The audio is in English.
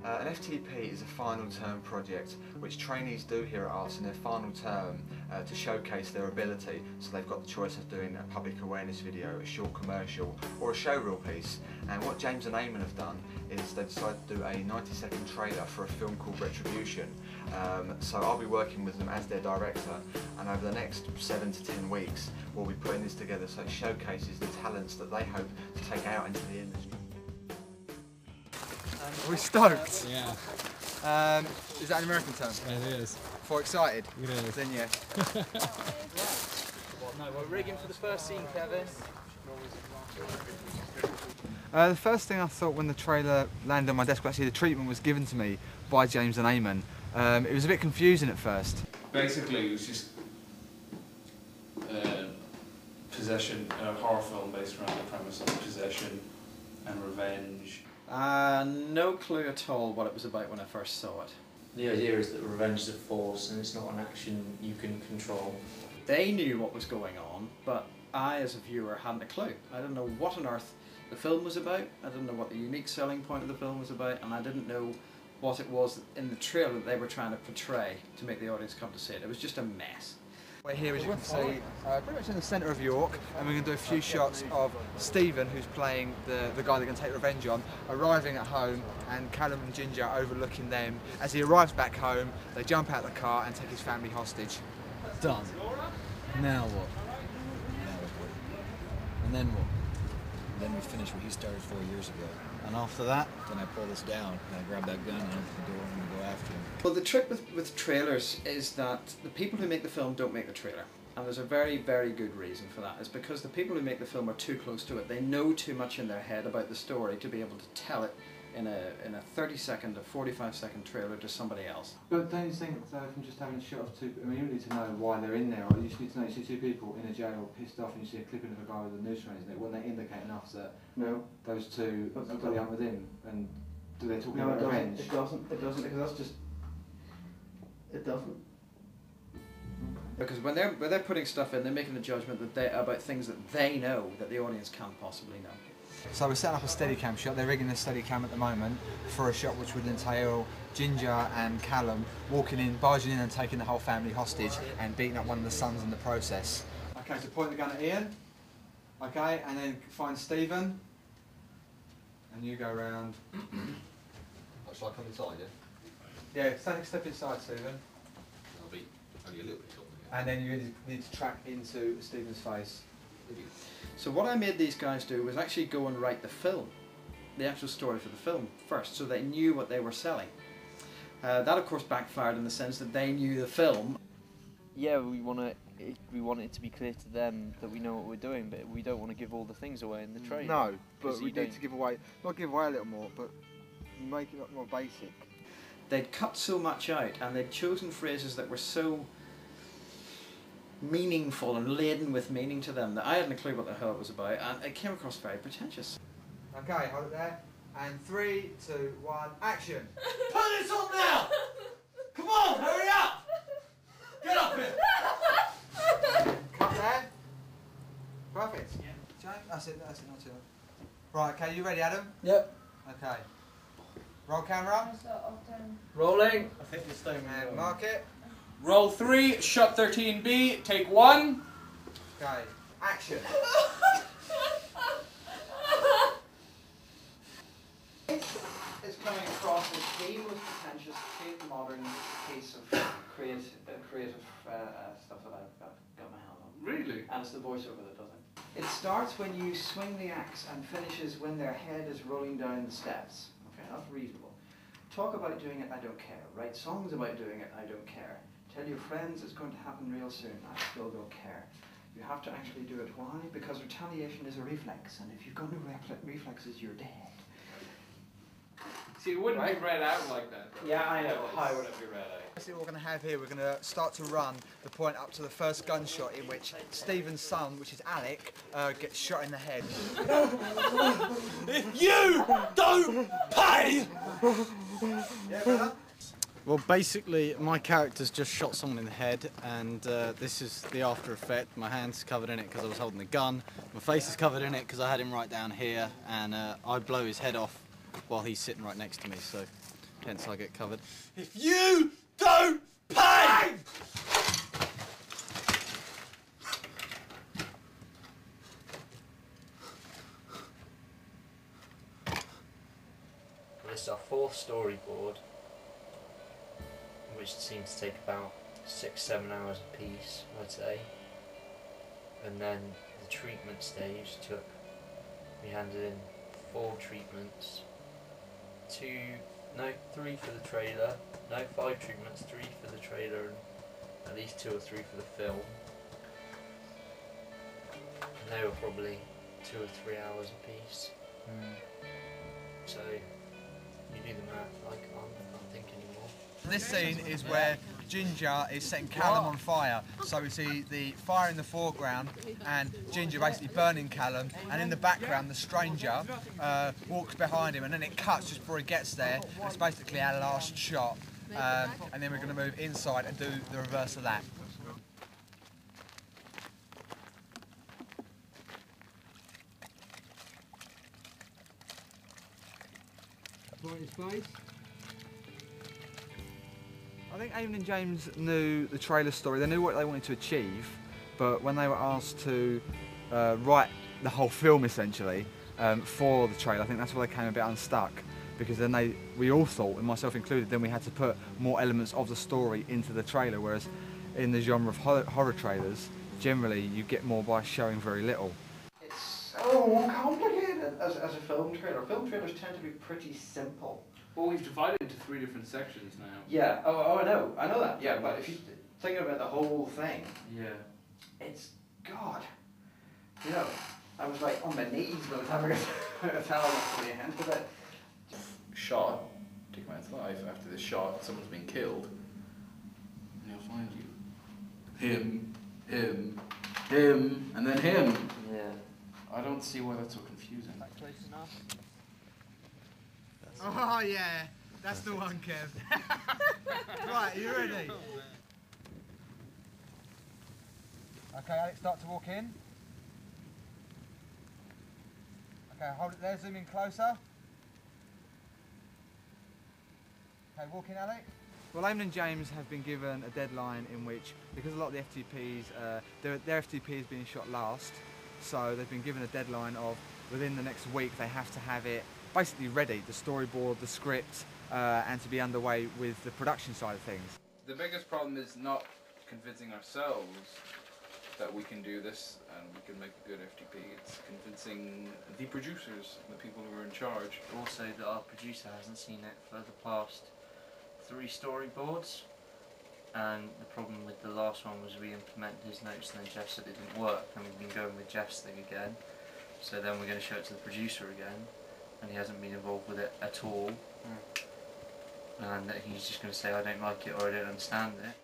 An FTP is a final term project which trainees do here at Arts in their final term to showcase their ability. So they've got the choice of doing a public awareness video, a short commercial or a showreel piece. And what James and Eamon have done is they've decided to do a 90-second trailer for a film called Retribution. So I'll be working with them as their director, and over the next 7 to 10 weeks we'll be putting this together so it showcases the talents that they hope to take out into the industry. Are we stoked? Yeah. Is that an American term? It is. For excited? It is. Then yes. No, we're rigging for the first scene, Kevin. The first thing I thought when the trailer landed on my desk, actually the treatment was given to me by James and Eamon. It was a bit confusing at first. Basically, it was just possession, a horror film based around the premise of possession and revenge. No clue at all what it was about when I first saw it. The idea is that revenge is a force and it's not an action you can control. They knew what was going on, but I, as a viewer, hadn't a clue. I didn't know what on earth the film was about, I didn't know what the unique selling point of the film was about, and I didn't know what it was in the trailer that they were trying to portray to make the audience come to see it. It was just a mess. We're here, as you can see, pretty much in the centre of York, and we're going to do a few shots of Stephen, who's playing the guy they're going to take revenge on, arriving at home, and Callum and Ginger overlooking them. As he arrives back home, they jump out of the car and take his family hostage. Done. Now what? And then what? Then we finish what he started 4 years ago. And after that? Then I pull this down, and I grab that gun and open the door and we go after him. Well, the trick with trailers is that the people who make the film don't make the trailer. And there's a very, very good reason for that. It's because the people who make the film are too close to it. They know too much in their head about the story to be able to tell it in a 30-second or 45-second trailer to somebody else. But don't you think from just having a shot of two, I mean, you don't need to know why they're in there, or you just need to know you see two people in a jail pissed off and you see a clipping of a guy with a noose around his neck, wouldn't they indicate enough that those two are bloody up with him, and do they talk about revenge? It doesn't, because that's just, it doesn't. Because when they're putting stuff in, they're making the judgment that about things that they know that the audience can't possibly know. So we're setting up a Steadicam shot. They're rigging the Steadicam at the moment for a shot which would entail Ginger and Callum walking in, barging in and taking the whole family hostage and beating up one of the sons in the process. Okay, so point the gun at Ian. Okay, and then find Stephen. And you go round. Shall I come inside, yeah? Yeah, step inside, Stephen. I'll be only a little bit taller. And then you need to track into Stephen's face. So what I made these guys do was actually go and write the film, the actual story for the film first, so they knew what they were selling. That of course backfired in the sense that they knew the film. Yeah, we want it to be clear to them that we know what we're doing, but we don't want to give all the things away in the trailer. No, but we need to give away, not give away a little more, but make it a lot more basic. They'd cut so much out, and they'd chosen phrases that were so meaningful and laden with meaning to them that I hadn't a clue what the hell it was about, and it came across very pretentious. Okay, hold it there. And 3, 2, 1, action! Put this on now! Come on, hurry up! Get up here! Cut there. Perfect. Yeah. James, that's it, not too long. Right, okay, you ready, Adam? Yep. Okay. Roll camera. Rolling. I think we're staying And mark it. Roll 3, shot 13B, take 1. Okay, action. It's coming across as the most pretentious, fake modern piece of creative stuff that I've got my hand on. Really? And it's the voiceover that does it. It starts when you swing the axe and finishes when their head is rolling down the steps. Okay, that's reasonable. Talk about doing it, I don't care. Write songs about doing it, I don't care. Tell your friends it's going to happen real soon, I still don't care. You have to actually do it. Why? Because retaliation is a reflex, and if you've got no reflexes, you're dead. See, it wouldn't be read out like that. Though. Yeah, I know. How would it be read out? Basically what we're going to have here, we're going to start to run the point up to the first gunshot in which Stephen's son, which is Alec, gets shot in the head. If you don't pay! Yeah, brother? Well, basically, my character's just shot someone in the head, and this is the after effect. My hand's covered in it because I was holding the gun. My face is covered in it because I had him right down here, and I blow his head off while he's sitting right next to me. So hence I get covered. If you don't pay! This is our fourth storyboard, which seems to take about 6-7 hours a piece, I'd say. And then the treatment stage we handed in 4 treatments, 3 for the trailer, 5 treatments, 3 for the trailer, and at least 2 or 3 for the film. And they were probably 2 or 3 hours a piece. So you do the math, I can't think anymore. This scene is where Ginger is setting Callum on fire. So we see the fire in the foreground and Ginger basically burning Callum, and in the background the stranger walks behind him, and then it cuts just before he gets there. It's basically our last shot, and then we're going to move inside and do the reverse of that. I think Eamon and James knew the trailer story, they knew what they wanted to achieve, but when they were asked to write the whole film essentially for the trailer, I think that's where they came a bit unstuck, because then we all thought, and myself included, then we had to put more elements of the story into the trailer, whereas in the genre of horror trailers, generally you get more by showing very little. It's so complicated as a film trailer. Film trailers tend to be pretty simple. Well, we've divided into 3 different sections now. Yeah, I know that, yeah, but if you think about the whole thing, Yeah. it's, God, you know, I was like on my knees by the time I got to tell them the end of it. Shot, take him out alive. After this shot, someone's been killed, and he'll find you. Him, and then him. Yeah. I don't see why that's so confusing. Close enough. Oh yeah, that's the one, Kev. Right, are you ready? Okay, Alex, start to walk in. Okay, hold it there, zoom in closer. Okay, walk in, Alex. Well, Eamon and James have been given a deadline in which, because a lot of the FTPs, their FTP is being shot last, so they've been given a deadline of within the next week they have to have it basically ready, the storyboard, the script, and to be underway with the production side of things. The biggest problem is not convincing ourselves that we can do this and we can make a good FTP. It's convincing the producers, the people who are in charge. Also that our producer hasn't seen it for the past 3 storyboards, and the problem with the last one was we implemented his notes and then Jeff said it didn't work, and we've been going with Jeff's thing again. So then we're going to show it to the producer again, and he hasn't been involved with it at all, and that he's just going to say I don't like it or I don't understand it.